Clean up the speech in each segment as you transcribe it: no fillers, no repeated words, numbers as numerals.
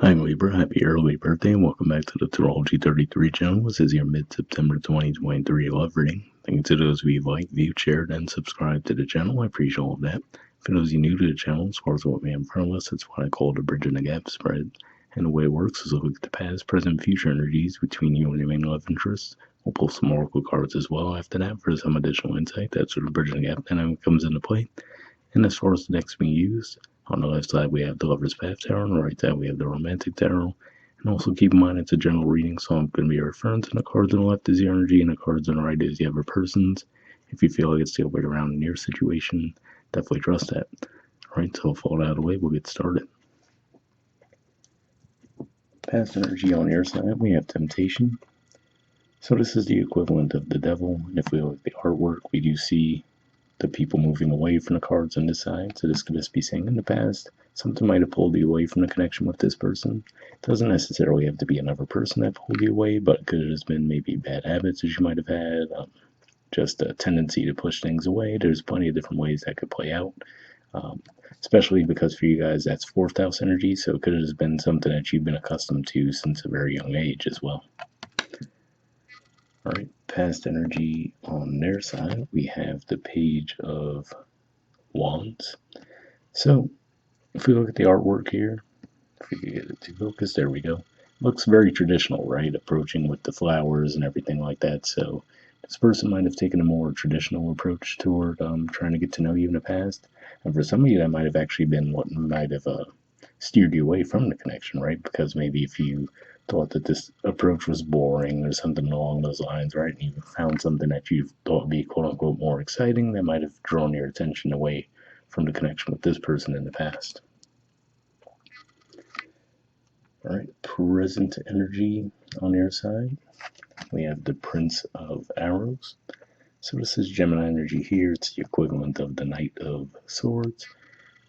Hi Libra, happy early birthday and welcome back to the Astrology 33 channel. This is your mid-September 2023 love reading. Thank you to those of you who like, viewed, shared, and subscribed to the channel. I appreciate all of that. For those of you new to the channel, as far as what we have in front of us, it's what I call the bridge and the gap spread. And the way it works is look at the past, present, future energies between you and your main love interests. We'll pull some oracle cards as well after that for some additional insight. That's where the bridge and the gap dynamic comes into play. And as far as the decks being used, on the left side we have the Lover's Path Tarot, on the right side we have the Romantic Tarot. And also keep in mind it's a general reading, so I'm going to be referring to the cards on the left is your energy and the cards on the right is the other person's. If you feel like it's the other way around in your situation, definitely trust that. Alright, so with all that out of the way, we'll get started. Past energy on your side, we have Temptation. So this is the equivalent of the Devil, and if we look at the artwork, we do see the people moving away from the cards on this side. So this could just be saying in the past, something might have pulled you away from the connection with this person. It doesn't necessarily have to be another person that pulled you away, but it could have just been maybe bad habits that you might have had, just a tendency to push things away. There's plenty of different ways that could play out, especially because for you guys, that's fourth house energy. So it could have just been something that you've been accustomed to since a very young age as well. All right, past energy on their side, we have the Page of Wands. So if we look at the artwork here, if we could get it to focus, there we go. Looks very traditional, right? Approaching with the flowers and everything like that. So this person might have taken a more traditional approach toward trying to get to know you in the past. And for some of you, that might have actually been what might have steered you away from the connection, right? Because maybe if you thought that this approach was boring or something along those lines, right? And you found something that you thought would be quote unquote more exciting, that might have drawn your attention away from the connection with this person in the past. All right, present energy on your side. We have the Prince of Arrows. So this is Gemini energy here. It's the equivalent of the Knight of Swords.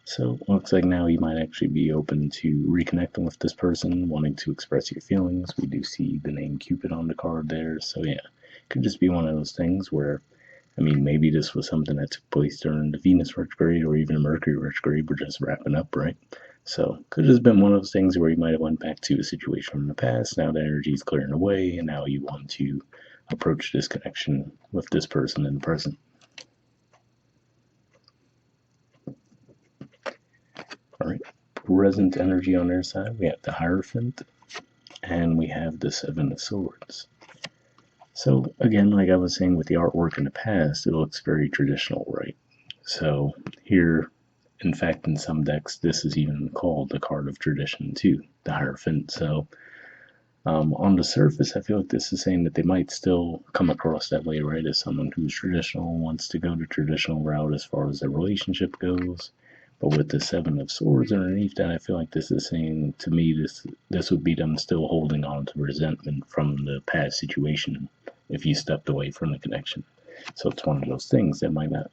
So it looks like now you might actually be open to reconnecting with this person, wanting to express your feelings. We do see the name Cupid on the card there. So yeah, it could just be one of those things where, I mean, maybe this was something that took place during the Venus retrograde or even Mercury retrograde. We're just wrapping up, right? So could have just been one of those things where you might have went back to a situation from the past. Now the energy is clearing away, and now you want to approach this connection with this person in the present. All right, present energy on their side, we have the Hierophant, and we have the Seven of Swords. So again, like I was saying with the artwork in the past, it looks very traditional, right? So here, in fact, in some decks, this is even called the card of tradition too, the Hierophant. So on the surface, I feel like this is saying that they might still come across that way, right? As someone who's traditional, wants to go the traditional route as far as their relationship goes. But with the Seven of Swords underneath that, I feel like this is saying to me this would be them still holding on to resentment from the past situation if you stepped away from the connection. So it's one of those things that might not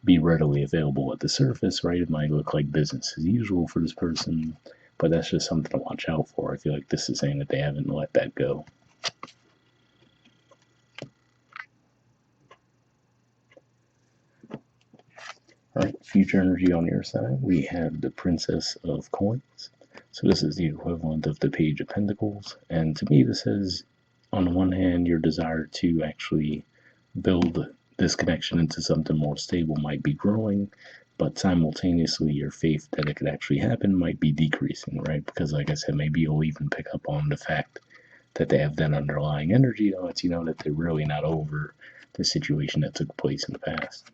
be readily available at the surface, right? It might look like business as usual for this person, but that's just something to watch out for. I feel like this is saying that they haven't let that go. All right, future energy on your side, we have the Princess of Coins. So this is the equivalent of the Page of Pentacles. And to me, this says, on the one hand, your desire to actually build this connection into something more stable might be growing, but simultaneously, your faith that it could actually happen might be decreasing, right? Because, like I said, maybe you'll even pick up on the fact that they have that underlying energy that lets you know that they're really not over the situation that took place in the past.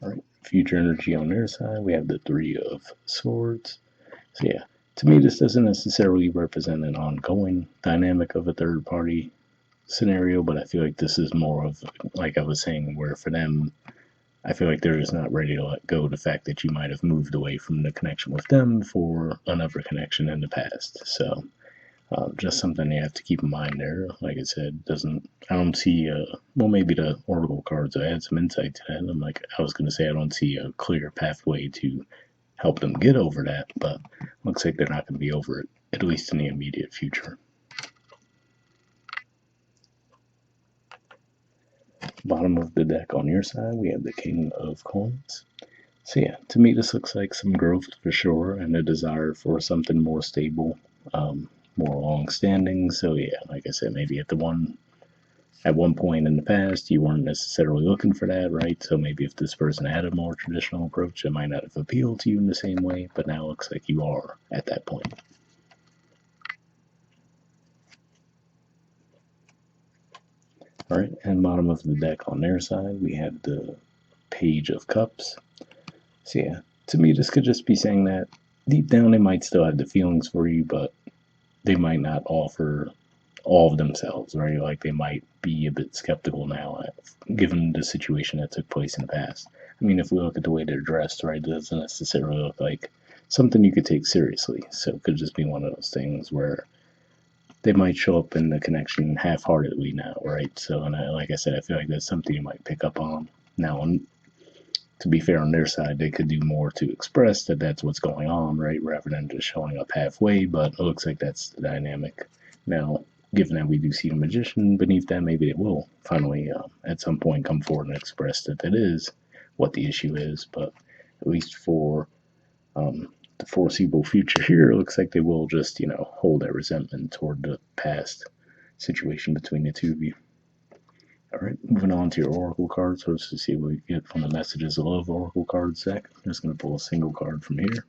All right, future energy on their side, we have the Three of Swords. So yeah, to me, this doesn't necessarily represent an ongoing dynamic of a third party scenario, but I feel like this is more of, like I was saying, where for them, I feel like they're just not ready to let go of the fact that you might have moved away from the connection with them for another connection in the past. So just something you have to keep in mind there. Like I said, I don't see, well, maybe the Oracle cards, I had some insight to that. I was going to say, I don't see a clear pathway to help them get over that, but looks like they're not going to be over it, at least in the immediate future. Bottom of the deck on your side, we have the King of Coins. So yeah, to me this looks like some growth for sure and a desire for something more stable, more long-standing. So yeah, like I said, maybe at one point in the past you weren't necessarily looking for that, right? So maybe if this person had a more traditional approach, it might not have appealed to you in the same way, but now it looks like you are at that point. All right, and bottom of the deck on their side, we have the Page of Cups. So yeah, to me, this could just be saying that deep down they might still have the feelings for you, but they might not offer all of themselves, right? Like they might be a bit skeptical now, given the situation that took place in the past. I mean, if we look at the way they're dressed, right, it doesn't necessarily look like something you could take seriously. So it could just be one of those things where they might show up in the connection half-heartedly now, right? So, and like I said, I feel like that's something you might pick up on. Now, to be fair on their side, they could do more to express that that's what's going on, right, rather than just showing up halfway, but it looks like that's the dynamic. Now, given that we do see the magician beneath that, maybe it will finally, at some point, come forward and express that that is what the issue is, but at least for the foreseeable future here, it looks like they will just, hold that resentment toward the past situation between the two of you. All right, moving on to your oracle cards. Let's just see what we get from the messages of love oracle card deck. I'm just going to pull a single card from here.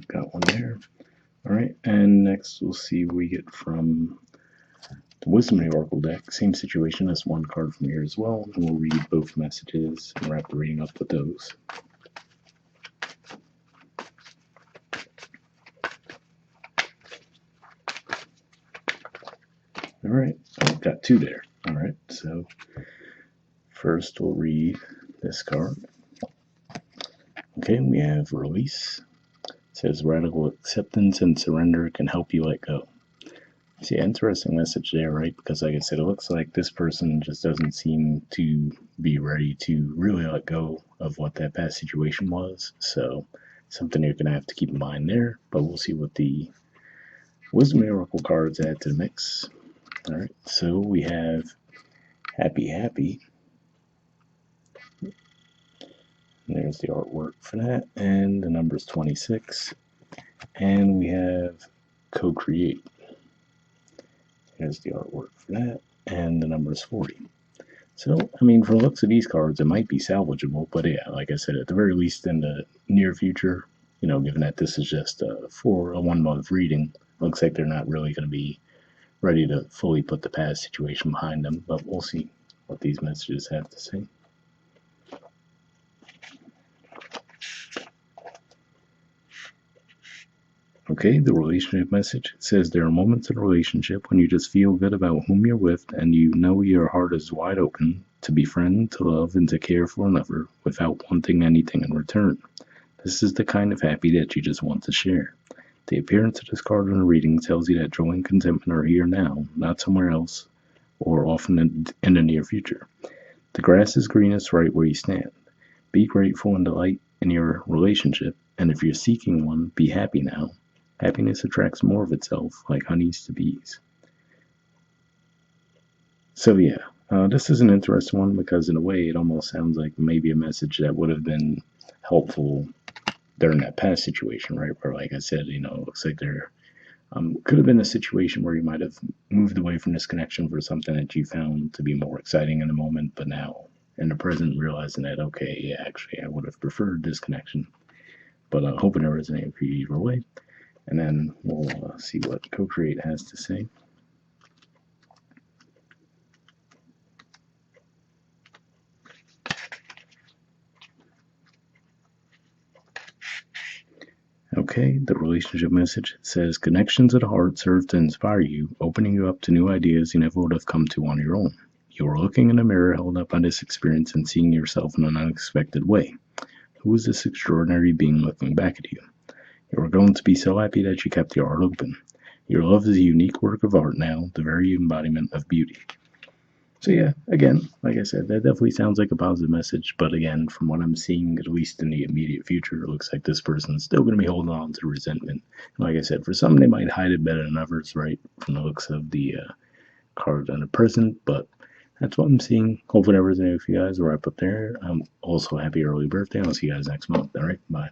Got one there. All right, and next we'll see what we get from the Wisdom of the Oracle deck. Same situation as one card from here as well, and we'll read both messages and wrap the reading up with those. All right, I've got two there. All right, so first we'll read this card. Okay, we have Release. It says radical acceptance and surrender can help you let go. See, interesting message there, right? Because like I said, it looks like this person just doesn't seem to be ready to really let go of what that past situation was. So something you're gonna have to keep in mind there. But we'll see what the Wisdom Oracle cards add to the mix. All right, so we have Happy Happy. There's the artwork for that, and the number is 26. And we have Co-Create. There's the artwork for that, and the number is 40. So, I mean, from the looks of these cards, it might be salvageable, but yeah, like I said, at the very least in the near future, given that this is just for a 1 month reading, looks like they're not really going to be ready to fully put the past situation behind them, but we'll see what these messages have to say. Okay, the relationship message says there are moments in a relationship when you just feel good about whom you're with and you know your heart is wide open to befriend, to love, and to care for another without wanting anything in return. This is the kind of happy that you just want to share. The appearance of this card in a reading tells you that joy and contentment are here now, not somewhere else, or often in the near future. The grass is greenest right where you stand. Be grateful and delight in your relationship, and if you're seeking one, be happy now. Happiness attracts more of itself, like honeys to bees. So yeah, this is an interesting one because in a way it almost sounds like maybe a message that would have been helpful during that past situation, right? Where, like I said, it looks like there could have been a situation where you might have moved away from this connection for something that you found to be more exciting in the moment, but now in the present realizing that, okay, yeah, actually I would have preferred this connection. But hoping it resonated for you either way. And then we'll see what Co-Create has to say. Okay, the relationship message says connections at the heart serve to inspire you, opening you up to new ideas you never would have come to on your own. You are looking in a mirror held up by this experience and seeing yourself in an unexpected way. Who is this extraordinary being looking back at you? You are going to be so happy that you kept your heart open. Your love is a unique work of art now, the very embodiment of beauty. So yeah, again, like I said, that definitely sounds like a positive message. But again, from what I'm seeing, at least in the immediate future, it looks like this person's still going to be holding on to resentment. And like I said, for some, they might hide it better than others, right? From the looks of the card on the present. But that's what I'm seeing. Hopefully, that resonates with you guys. We'll wrap up there. I'm also happy early birthday. I'll see you guys next month. All right, bye.